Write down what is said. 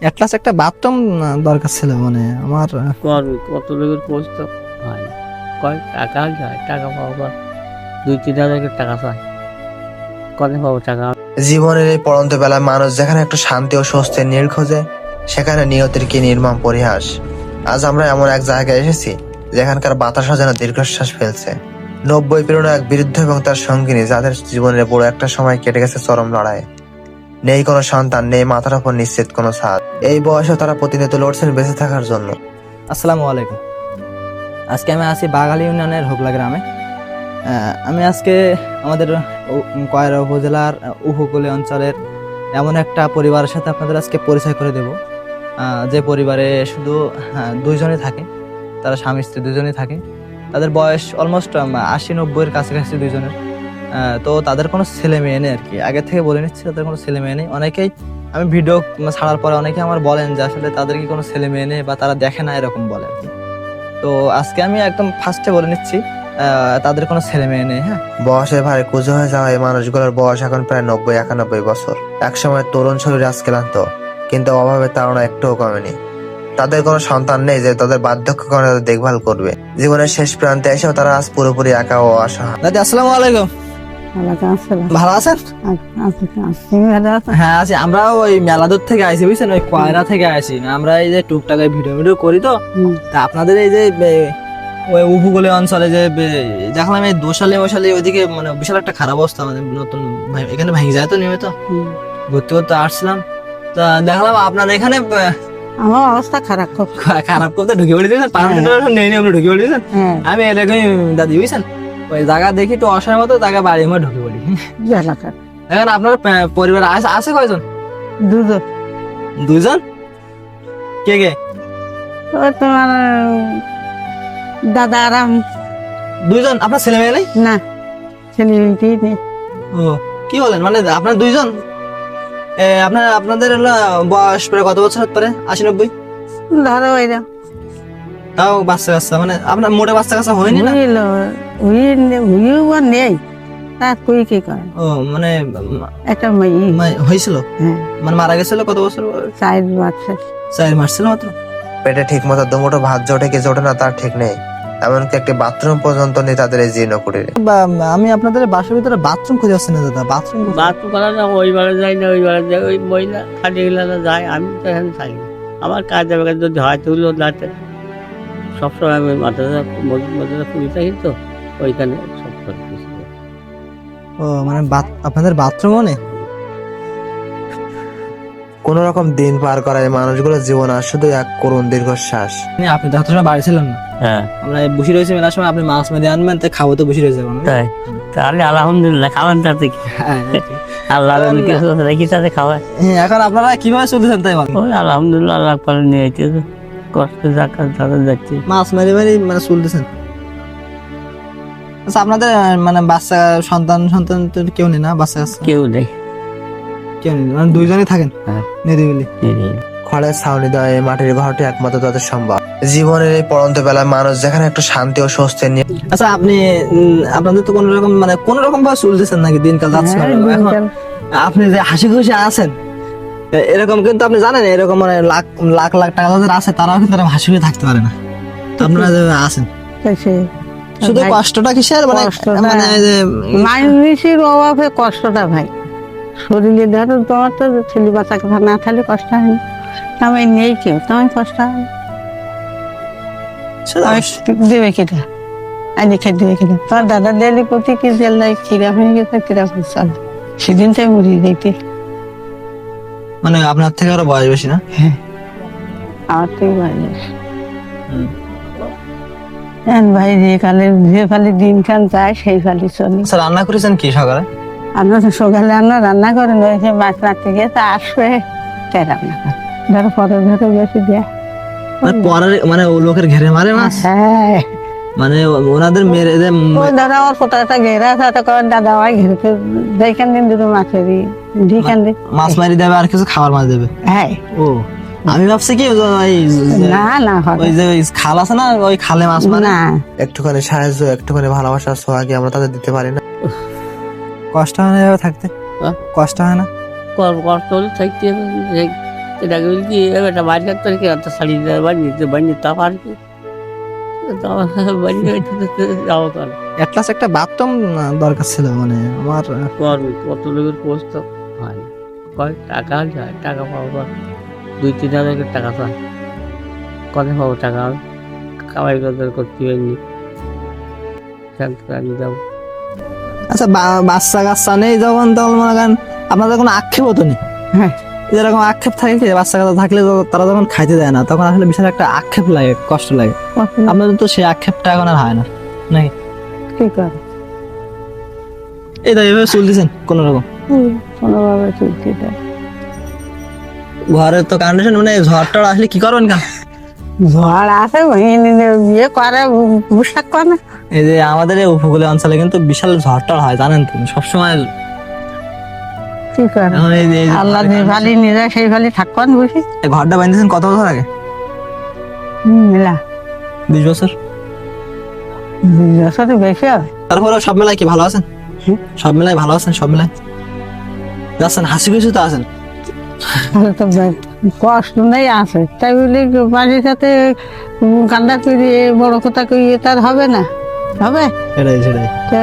Atlas একটা bathroom দরকার ছিল, মানে আমার কত লোকের পোস্ট হয় কয় টাকা যায়, টাকা পাবো 2-3 হাজার টাকা চাই, কনে পাবো টাকা? জীবনের এই পড়ন্ত বেলায় মানুষ যেখানে একটু শান্তি ও স্বস্তির নীড় খোঁজে, সেখানে নিয়তির কি নির্মম পরিহাস। আজ আমরা এমন এক জায়গায় এসেছি যেখানকার বাতাসও যেন দীর্ঘশ্বাস ফেলছে। 90 পেরোনো এক বৃদ্ধ এবং তার সঙ্গিনী, যাদের জীবনের বড় একটা সময় কেটে গেছে চরম লড়াই। নেই কোনো সন্তান, নেই মাথার উপর নিশ্চিত কোনো ছাদ। এই বয়সে তারা প্রতিনিয়ত লড়ছেন বেঁচে থাকার জন্য। আসসালামু আলাইকুম। আজকে আমি আছি বাগালী ইউনিয়নের হোগলা গ্রামে। আমি আজকে আমাদের কয়রা উপজেলার উপকূলীয় অঞ্চলের এমন একটা পরিবারের সাথে আপনাদের আজকে পরিচয় করে দেব, যে পরিবারে শুধু দুইজনই থাকে। তারা স্বামী স্ত্রী দুজনেই থাকে। তাদের বয়স অলমোস্ট 80-90-এর কাছাকাছি দুইজনের। তো তাদের কোনো ছেলে মেয়ে নেই আর কি। আগে থেকে বলে নিচ্ছি, তাদের কোনো ছেলে মেয়ে নেই। অনেকেই আমি ভিডিও ছাড়ার পরে অনেকে আমার বলেন যে আসলে তাদের কি কোনো ছেলে মেয়ে নেই বা তারা দেখে না, এরকম বলে আর কি। তো আজকে আমি একদম ফার্স্টে বলে নিচ্ছি তাদের কোনো ছেলে মেয়ে নেই। হ্যাঁ, বয়সের ভারে কুজো হয়ে যাওয়া এই মানুষগুলোর বয়স এখন প্রায় 90-91 বছর। একসময় তরুণ শরীর আজ ক্লান্ত, কিন্তু অভাবের তাড়না একটুও কমেনি। তাদের কোনো সন্তান নেই যে তাদের বার্ধক্য কারণে তাদের দেখভাল করবে। জীবনের শেষ প্রান্তে এসেও তারা আজ পুরোপুরি একা ও অসহায়। দাদি আসসালামু আলাইকুম। ভালো আছেন? হ্যাঁ আছি। আমরা ওই মেলাদুর থেকে আইছি, বুঝছেন, ওই কয়রা থেকে আইছি। আমরা এই যে টুকটাক ভিডিও করি, তো তা আপনাদের এই যে ওই উপকূলীয় অঞ্চলে যে দেখলাম এই দোষালে মশালে ওইদিকে মানে বিশাল একটা খারাপ অবস্থা, মানে নতুন এখানে ভেঙে যায় তো নিয়মিত। ঘুরতে ঘুরতে আসছিলাম, তা দেখলাম আপনার এখানে আমার অবস্থা খারাপ, খুব খারাপ করতে ঢুকে পড়ে দিয়েছেন। নেই আপনি ঢুকে পড়ে দিয়েছেন। আমি এরকমই দাদি, বুঝছেন, ওই জায়গা দেখি একটু অসহায় মতো জায়গা বাড়ির মধ্যে ঢুকে পড়ি। এখন আপনার পরিবার আছে কয়জন? দুজন। কে কে? তোমার দাদা আর দুইজন। আপনার ছেলে মেয়ে নেই? না, ছেলে নেই। ও, কি বলেন, মানে আপনার দুইজন? আপনাদের হলো বয়স প্রায় কত বছর পরে? 80-90? ধরো ওইরা তাও বাচ্চা কাচ্চা, মানে আপনার মোটে বাচ্চা কাচ্চা হয়নি না? নেই, তা কই কি করে। ও, মানে একটা মেয়ে হয়েছিল, হ্যাঁ, মানে মারা গেছিল কত বছর? 4 বছর। 4 মাস ছিল মাত্র। পেটে ঠিক মতো দুমুঠো ভাত জোটে কি জোটে না তার ঠিক নেই। এমনকি একটি বাথরুম পর্যন্ত নেই তাদের এই জীর্ণ কুটিরে। আমি আপনাদের বাসার ভিতরে বাথরুম খুঁজে আসছি না দাদা। বাথরুম করা না, ওই বারে যাই না, ওই বারে যাই, ওই মহিলা খাটিয়ে গেলে যায়, আমি তো এখানে থাকি না। আমার কাজ যাবে, যদি হয় তুলো দাঁড়াতে সবসময় আমি মাথাটা খুলে থাকি, তো ওইখানে সব করে। ও, মানে আপনাদের বাথরুমও নেই? কোন রকম দিন পার করা এই মানুষগুলোর জীবন আর শুধু এক করুণ দীর্ঘশ্বাস। আপনি তো সময় বাড়ি ছিলেন না? হ্যাঁ, আমরা বসে রয়েছি মেলার সময়, আপনি মাছ মেরে আনবেন, তাই খাবো তো বসে রয়েছে। তাই তাহলে আলহামদুলিল্লাহ, খাওয়ান তাতে কি, আল্লাহ রেখি তাতে খাওয়ায়। এখন আপনারা কিভাবে চলতেছেন তাই বলেন? ওই আলহামদুলিল্লাহ, আল্লাহ পালে নিয়ে যেতে কষ্ট যাকাত তাদের যাচ্ছে, মাছ মেরে মেরে মানে চলতেছেন। আচ্ছা, আপনাদের মানে বাচ্চা সন্তান তো কেউ নেই না? বাচ্চা কেউ নেই, কেউ নেই, মানে দুইজনই থাকেন? হ্যাঁ, নিরিবিলি। খড়ের ছাউনি দেওয়া এই মাটির ঘরটি একমাত্র তাদের সম্ভব। জীবনের এই পড়ন্ত বেলায় মানুষ যেখানে একটু শান্তি ও স্বস্তি নিয়ে। আচ্ছা, আপনাদের তো কোন রকম ভাবে চলতেছেন নাকি? দিনকাল যাচ্ছে। এখন আপনি যে হাসি খুশি আছেন এরকম, কিন্তু আপনি জানেন এরকম মানে লাখ লাখ লাখ টাকা যাদের আছে তারাও কিন্তু হাসি খুশি থাকতে পারে না। তো আপনারা যে আছেন, শুধু কষ্টটা কিসের? মানে মানুষের অভাবে কষ্টটা ভাই, শরীরে ধরো তোমার তো ছেলে বাচ্চা কথা না থাকলে কষ্ট হয় না, আমি নেই কেউ, তোমার কষ্ট হয় দেবে কেটা আনি খাই দেবে কেটা। তোমার দাদা দেয়ালি প্রতি কি জেল দেয়, কিরা হয়ে গেছে, কিরা চল সেদিন তাই মরিয়ে যাইতে। মানে আপনার থেকে আরো বয়স বেশি না? হ্যাঁ, আমার থেকে বয়স। ভাই যে ফালে দিন খান যায় সেই ফালে চলে। স্যার, রান্না করেছেন কি সকালে? আমরা তো সকালে রান্না করে নিয়েছে, মাছ রাখতে গিয়ে তা আসবে তাই রান্না করে ধরো পরের ঘরে বেশি দেয়, পরের মানে ও লোকের ঘেরে মারে মাছ। হ্যাঁ, মানে ওনাদের মেরে ধরো আমার কোথাও একটা ঘেরা আছে, দাদা ভাই ঘেরতে যেখান দিন দুটো মাছেরই ঢিকান দিন মাছ মারি দেবে আর কিছু খাবার মাছ দেবে। হ্যাঁ, ও, আমি ভাবছি কি না ওই যে খাল আছে না, ওই খালে মাছ মারে। না, একটুখানি সাহায্য, একটুখানি ভালোবাসার ছোঁয়া কি আমরা তাদের দিতে পারি না? কষ্ট হয় না এভাবে থাকতে? কষ্ট হয় না? কষ্ট হলে থাকতে হবে, এটাকে বলি কি এটা বাড়ি থাকতো কি অত শাড়ি বাড়ি তা পারবি বাড়ি যাবো করে অ্যাটলাস একটা বাথরুম দরকার ছিল মানে আমার করবি কত লোকের পোস্ট তো হয় না। কয় টাকা যায় টাকা পাবো কর 2-3 হাজার করে টাকা পাই কত পাবো টাকা আমি কামাই করতে পারিনি আমি যাবো আচ্ছা বাচ্চা কাচ্চা নেই যখন তখন মনে করেন আপনাদের কোনো আক্ষেপ হতো নি? হ্যাঁ যেরকম আক্ষেপ থাকে কি বাচ্চা কাচ্চা থাকলে তারা যখন খাইতে দেয় না তখন আসলে বিশাল একটা আক্ষেপ লাগে, কষ্ট লাগে। আপনাদের তো সেই আক্ষেপটা এখন আর হয় না নাকি? কি করে এই তো এইভাবে চলতেছেন কোনো রকম। কোনোভাবে চলতে দেয়। ঘরের তো কন্ডিশন মানে ঝড়টা আসলে কি করবেন কেন? ঝড় আসে বিয়ে করে পোশাক করে না। এই যে আমাদের এই উপকূলীয় অঞ্চলে কিন্তু বিশাল ঝড়টা হয় জানেন তো, সবসময়। কি করে এখন এই যে আল্লাহ যে ভালি নিয়ে যায় সেই ভালি থাকবেন বসে। এই ঘরটা বানিয়েছেন কত বছর আগে? মিলা 20 বছর। 20 বছরের বেশি হবে। তারপরে সব মেলায় কি ভালো আছেন? সব মেলায় ভালো আছেন? সব মেলায় যাচ্ছেন, হাসি খুশি তো আছেন? তো কষ্ট নেই আছে তাই বলি বাড়ির সাথে কান্না করে বড় কথা কই তার হবে না, হবে সেটাই সেটাই। তো